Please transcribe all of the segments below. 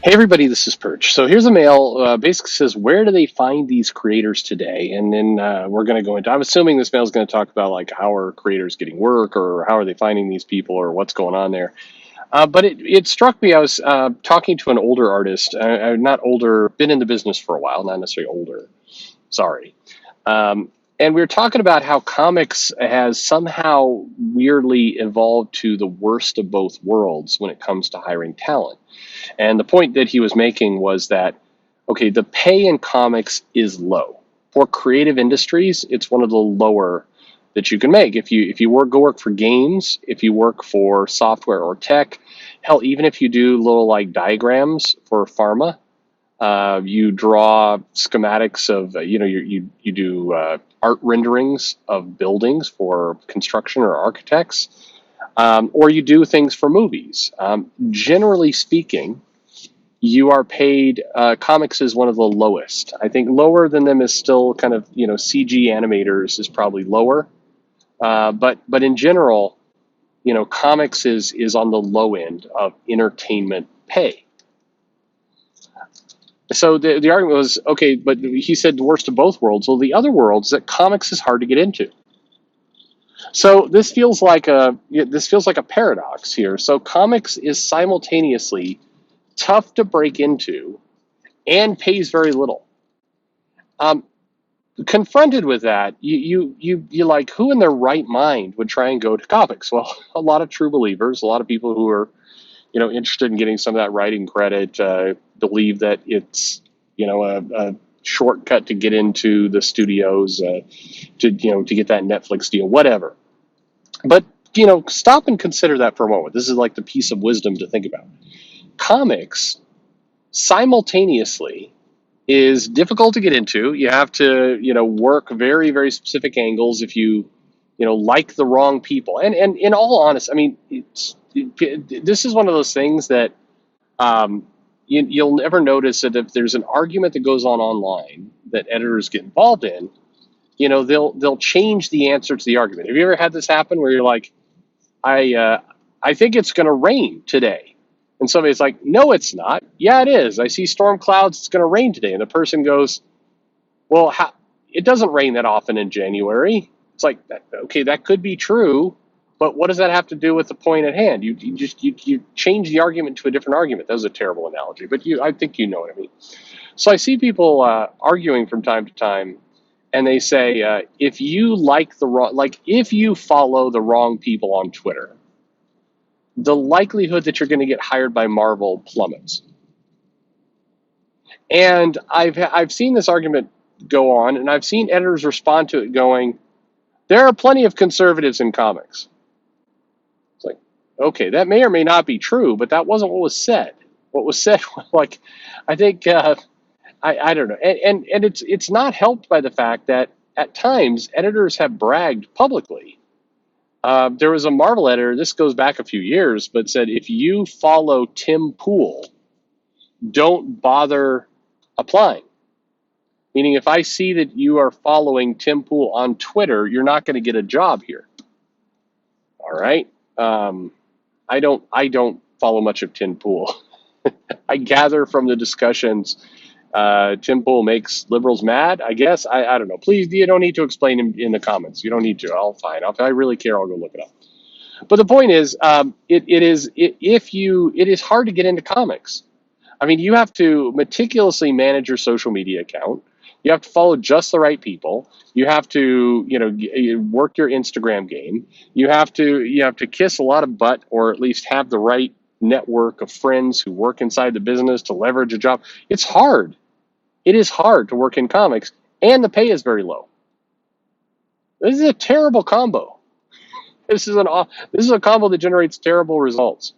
Hey everybody, this is Perch. So here's a mail. Basically says, where do they find these creators today? And then we're going to go into. I'm assuming this mail is going to talk about like how are creators getting work, or how are they finding these people, or what's going on there. But it struck me. I was talking to an older artist, not older, been in the business for a while, not necessarily older. Sorry. And we were talking about how comics has somehow weirdly evolved to the worst of both worlds when it comes to hiring talent. And the point that he was making was that, okay, the pay in comics is low. For creative industries, it's one of the lower that you can make. If you go work for games, if you work for software or tech, hell, even if you do little like diagrams for pharma, you draw schematics of, you do art renderings of buildings for construction or architects, or you do things for movies. Generally speaking, you are paid. Comics is one of the lowest. I think lower than them is still kind of CG animators is probably lower, but in general, comics is on the low end of entertainment pay. So the argument was okay, but he said the worst of both worlds. Well, the other worlds that comics is hard to get into. So this feels like a paradox here. So comics is simultaneously tough to break into and pays very little. Um, Confronted with that, you like, who in their right mind would try and go to comics? Well, a lot of true believers, a lot of people who are interested in getting some of that writing credit, believe that it's a shortcut to get into the studios, to get that Netflix deal, whatever. But stop and consider that for a moment. This is like the piece of wisdom to think about. Comics simultaneously is difficult to get into. You have to, work very, very specific angles if you like the wrong people. And in all honesty, I mean, this is one of those things that you'll never notice that if there's an argument that goes on online that editors get involved in, they'll change the answer to the argument. Have you ever had this happen where you're like, I think it's going to rain today. And somebody's like, no, it's not. Yeah, it is. I see storm clouds. It's going to rain today. And the person goes, well, it doesn't rain that often in January. It's like, okay, that could be true, but what does that have to do with the point at hand? You change the argument to a different argument. That was a terrible analogy, but I think you know what I mean. So I see people arguing from time to time, and they say, if you if you follow the wrong people on Twitter, the likelihood that you're going to get hired by Marvel plummets. And I've seen this argument go on, and I've seen editors respond to it going, there are plenty of conservatives in comics. It's like, okay, that may or may not be true, but that wasn't what was said. What was said was like, I think, I don't know, and it's not helped by the fact that at times editors have bragged publicly. There was a Marvel editor, this goes back a few years, but said, if you follow Tim Pool, don't bother applying. Meaning, if I see that you are following Tim Pool on Twitter, you're not going to get a job here. All right. I don't follow much of Tim Pool. I gather from the discussions, Tim Pool makes liberals mad. I guess I don't know. Please, you don't need to explain in the comments. You don't need to. I'll fine. If I really care, I'll go look it up. But the point is, it is hard to get into comics. I mean, you have to meticulously manage your social media account. You have to follow just the right people. You have to, work your Instagram game. You have to kiss a lot of butt, or at least have the right network of friends who work inside the business to leverage a job. It's hard. It is hard to work in comics, and the pay is very low. This is a terrible combo. This is a combo that generates terrible results.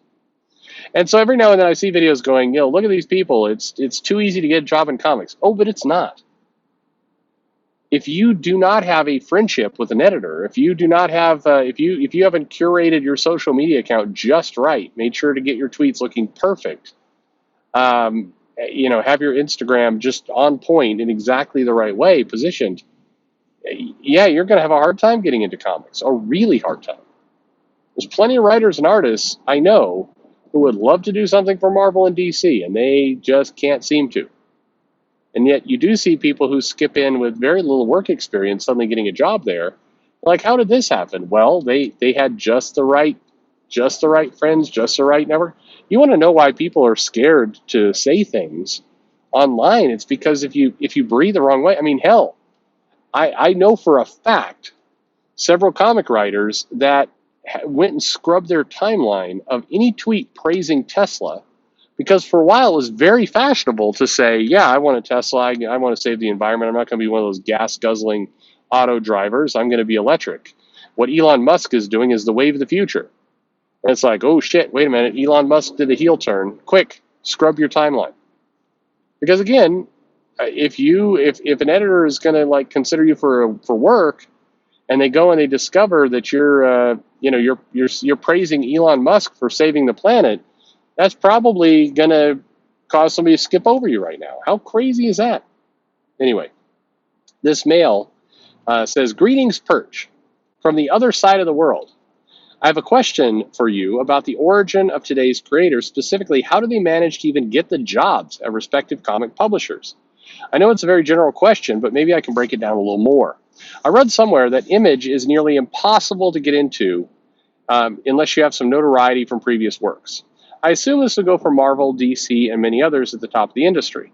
And so every now and then I see videos going, look at these people. It's too easy to get a job in comics. Oh, but it's not. If you do not have a friendship with an editor, if you do not have, if you haven't curated your social media account just right, made sure to get your tweets looking perfect, have your Instagram just on point in exactly the right way, positioned, yeah, you're going to have a hard time getting into comics, a really hard time. There's plenty of writers and artists I know who would love to do something for Marvel and DC, and they just can't seem to. And yet you do see people who skip in with very little work experience suddenly getting a job there. Like, how did this happen? Well, they had just the right friends, just the right network. You want to know why people are scared to say things online? It's because if you breathe the wrong way, I mean, hell, I know for a fact several comic writers that went and scrubbed their timeline of any tweet praising Tesla, because for a while it was very fashionable to say, yeah, I want a Tesla, I want to save the environment, I'm not going to be one of those gas guzzling auto drivers, I'm going to be electric. What Elon Musk is doing is the wave of the future. And it's like, oh shit, wait a minute, Elon Musk did a heel turn. Quick, scrub your timeline. Because again, if an editor is going to like consider you for work, and they go and they discover that you're praising Elon Musk for saving the planet, that's probably going to cause somebody to skip over you right now. How crazy is that? Anyway, this mail says, "Greetings, Perch, from the other side of the world. I have a question for you about the origin of today's creators. Specifically, how do they manage to even get the jobs at respective comic publishers? I know it's a very general question, but maybe I can break it down a little more. I read somewhere that Image is nearly impossible to get into unless you have some notoriety from previous works. I assume this would go for Marvel, DC, and many others at the top of the industry.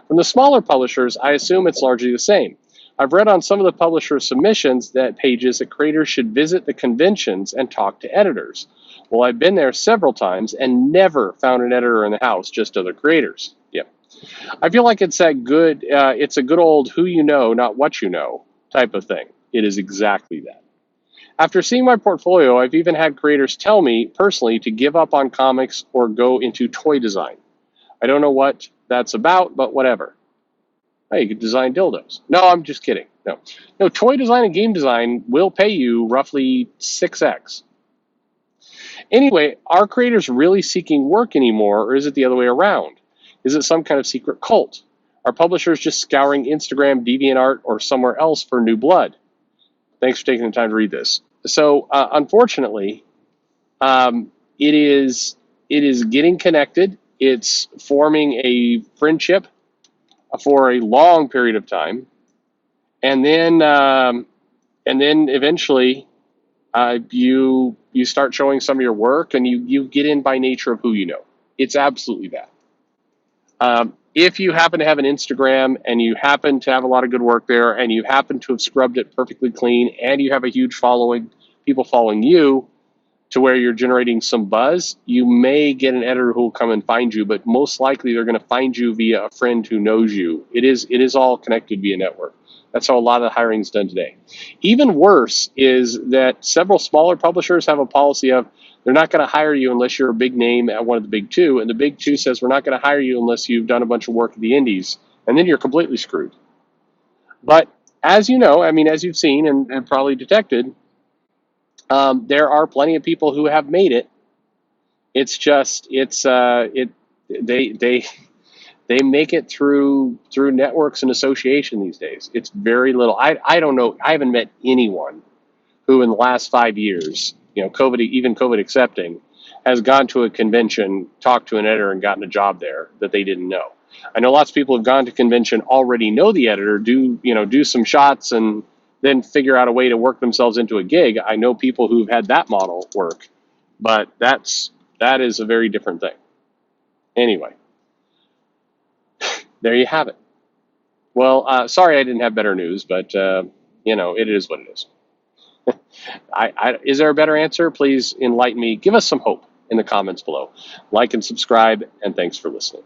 From the smaller publishers, I assume it's largely the same. I've read on some of the publishers' submissions that pages that creators should visit the conventions and talk to editors. Well, I've been there several times and never found an editor in the house, just other creators. Yep. I feel like it's a good old who you know, not what you know type of thing. It is exactly that. After seeing my portfolio, I've even had creators tell me personally to give up on comics or go into toy design. I don't know what that's about, but whatever. Hey, you could design dildos. No, I'm just kidding. No, toy design and game design will pay you roughly 6x. Anyway, are creators really seeking work anymore, or is it the other way around? Is it some kind of secret cult? Are publishers just scouring Instagram, DeviantArt, or somewhere else for new blood? Thanks for taking the time to read this. So, unfortunately, it is getting connected. It's forming a friendship for a long period of time, and then eventually you start showing some of your work, and you get in by nature of who you know. It's absolutely that. If you happen to have an Instagram and you happen to have a lot of good work there, and you happen to have scrubbed it perfectly clean, and you have a huge following, people following you, to where you're generating some buzz, you may get an editor who will come and find you, but most likely they're going to find you via a friend who knows you. It is all connected via network. That's how a lot of the hiring is done today. Even worse is that several smaller publishers have a policy of they're not going to hire you unless you're a big name at one of the big two, and the big two says we're not going to hire you unless you've done a bunch of work at the indies, and then you're completely screwed. But as you know, I mean, as you've seen and probably detected, there are plenty of people who have made it. It's just they make it through networks and association these days. It's very little. I don't know. I haven't met anyone who in the last 5 years, COVID accepting, has gone to a convention, talked to an editor, and gotten a job there that they didn't know. I know lots of people have gone to convention, already know the editor, do some shots, and then figure out a way to work themselves into a gig. I know people who've had that model work, but that is a very different thing. Anyway, there you have it. Well, sorry I didn't have better news, but it is what it is. Is there a better answer? Please enlighten me. Give us some hope in the comments below. Like and subscribe, and thanks for listening.